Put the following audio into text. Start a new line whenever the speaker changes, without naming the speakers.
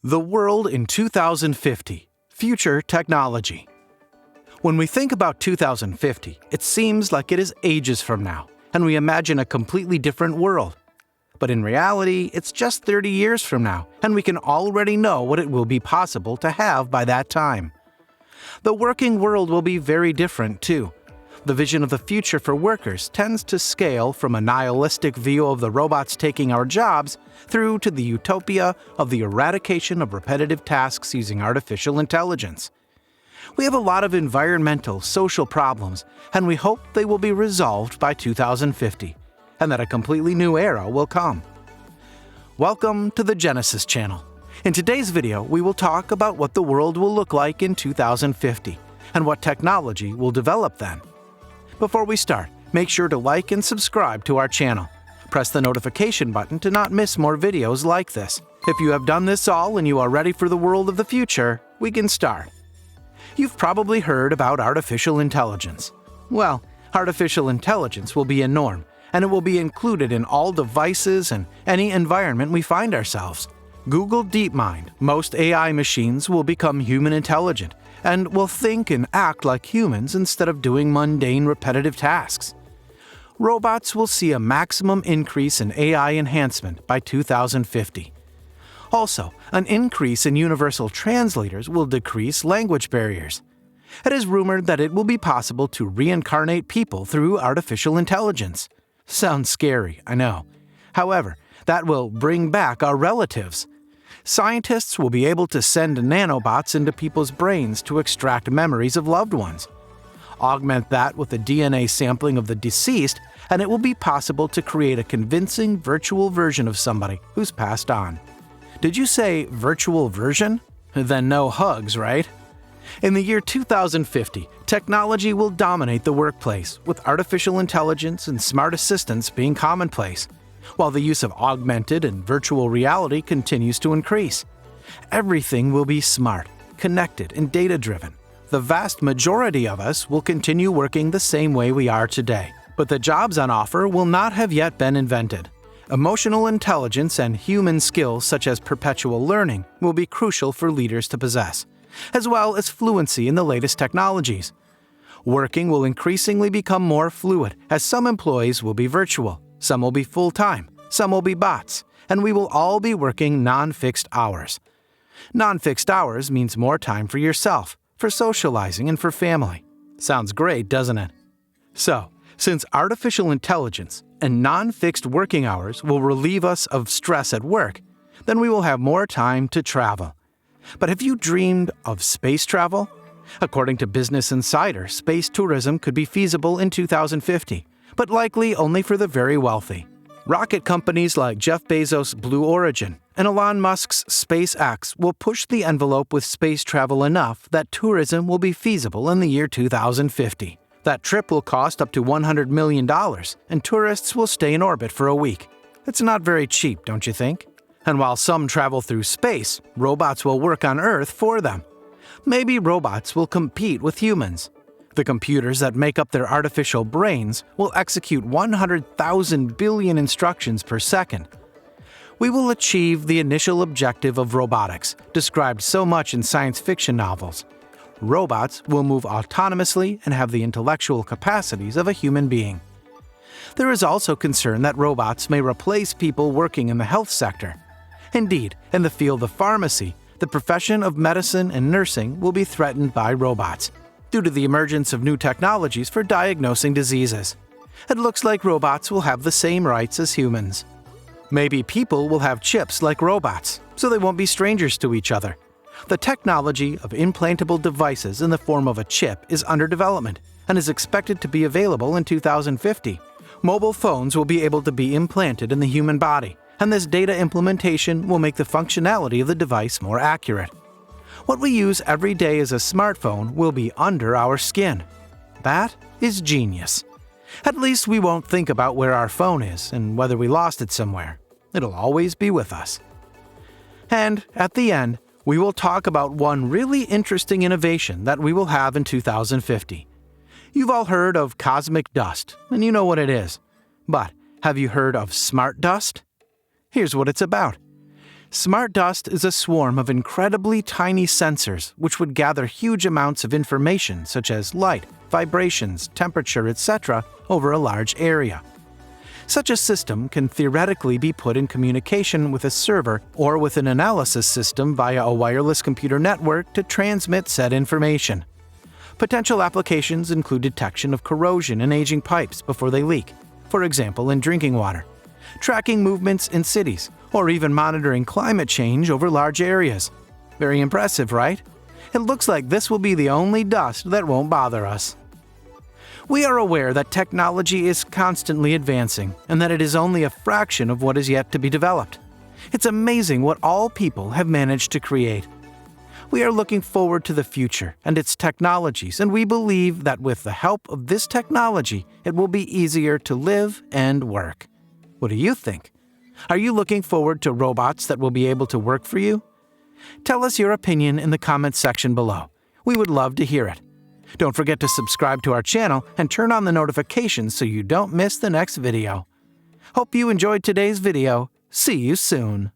The world in 2050. Future technology. When we think about 2050, it seems like it is ages from now, and we imagine a completely different world. But in reality, it's just 30 years from now, and we can already know what it will be possible to have by that time. The working world will be very different, too. The vision of the future for workers tends to scale from a nihilistic view of the robots taking our jobs through to the utopia of the eradication of repetitive tasks using artificial intelligence. We have a lot of environmental, social problems, and we hope they will be resolved by 2050, and that a completely new era will come. Welcome to the Genesis channel. In today's video, we will talk about what the world will look like in 2050, and what technology will develop then. Before we start, make sure to like and subscribe to our channel. Press the notification button to not miss more videos like this. If you have done this all and you are ready for the world of the future, we can start. You've probably heard about artificial intelligence. Well, artificial intelligence will be a norm, and it will be included in all devices and any environment we find ourselves. Google DeepMind, most AI machines will become human intelligent and will think and act like humans instead of doing mundane, repetitive tasks. Robots will see a maximum increase in AI enhancement by 2050. Also, an increase in universal translators will decrease language barriers. It is rumored that it will be possible to reincarnate people through artificial intelligence. Sounds scary, I know. However, that will bring back our relatives. Scientists will be able to send nanobots into people's brains to extract memories of loved ones. Augment that with a DNA sampling of the deceased, and it will be possible to create a convincing virtual version of somebody who's passed on. Did you say virtual version? Then no hugs, right? In the year 2050, technology will dominate the workplace, with artificial intelligence and smart assistants being commonplace, while the use of augmented and virtual reality continues to increase. Everything will be smart, connected, and data-driven. The vast majority of us will continue working the same way we are today, but the jobs on offer will not have yet been invented. Emotional intelligence and human skills such as perpetual learning will be crucial for leaders to possess, as well as fluency in the latest technologies. Working will increasingly become more fluid, as some employees will be virtual, some will be full-time, some will be bots, and we will all be working non-fixed hours. Non-fixed hours means more time for yourself, for socializing, and for family. Sounds great, doesn't it? So, since artificial intelligence and non-fixed working hours will relieve us of stress at work, then we will have more time to travel. But have you dreamed of space travel? According to Business Insider, space tourism could be feasible in 2050, but likely only for the very wealthy. Rocket companies like Jeff Bezos' Blue Origin and Elon Musk's SpaceX will push the envelope with space travel enough that tourism will be feasible in the year 2050. That trip will cost up to $100 million, and tourists will stay in orbit for a week. It's not very cheap, don't you think? And while some travel through space, robots will work on Earth for them. Maybe robots will compete with humans. The computers that make up their artificial brains will execute 100,000 billion instructions per second. We will achieve the initial objective of robotics, described so much in science fiction novels. Robots will move autonomously and have the intellectual capacities of a human being. There is also concern that robots may replace people working in the health sector. Indeed, in the field of pharmacy, the profession of medicine and nursing will be threatened by robots, due to the emergence of new technologies for diagnosing diseases. It looks like robots will have the same rights as humans. Maybe people will have chips like robots, so they won't be strangers to each other. The technology of implantable devices in the form of a chip is under development and is expected to be available in 2050. Mobile phones will be able to be implanted in the human body, and this data implementation will make the functionality of the device more accurate. What we use every day as a smartphone will be under our skin. That is genius. At least we won't think about where our phone is and whether we lost it somewhere. It'll always be with us. And at the end, we will talk about one really interesting innovation that we will have in 2050. You've all heard of cosmic dust, and you know what it is. But have you heard of smart dust? Here's what it's about. Smart dust is a swarm of incredibly tiny sensors which would gather huge amounts of information such as light, vibrations, temperature, etc. over a large area. Such a system can theoretically be put in communication with a server or with an analysis system via a wireless computer network to transmit said information. Potential applications include detection of corrosion in aging pipes before they leak, for example in drinking water, tracking movements in cities, or even monitoring climate change over large areas. Very impressive, right? It looks like this will be the only dust that won't bother us. We are aware that technology is constantly advancing and that it is only a fraction of what is yet to be developed. It's amazing what all people have managed to create. We are looking forward to the future and its technologies, and we believe that with the help of this technology, it will be easier to live and work. What do you think? Are you looking forward to robots that will be able to work for you? Tell us your opinion in the comments section below. We would love to hear it. Don't forget to subscribe to our channel and turn on the notifications so you don't miss the next video. Hope you enjoyed today's video. See you soon.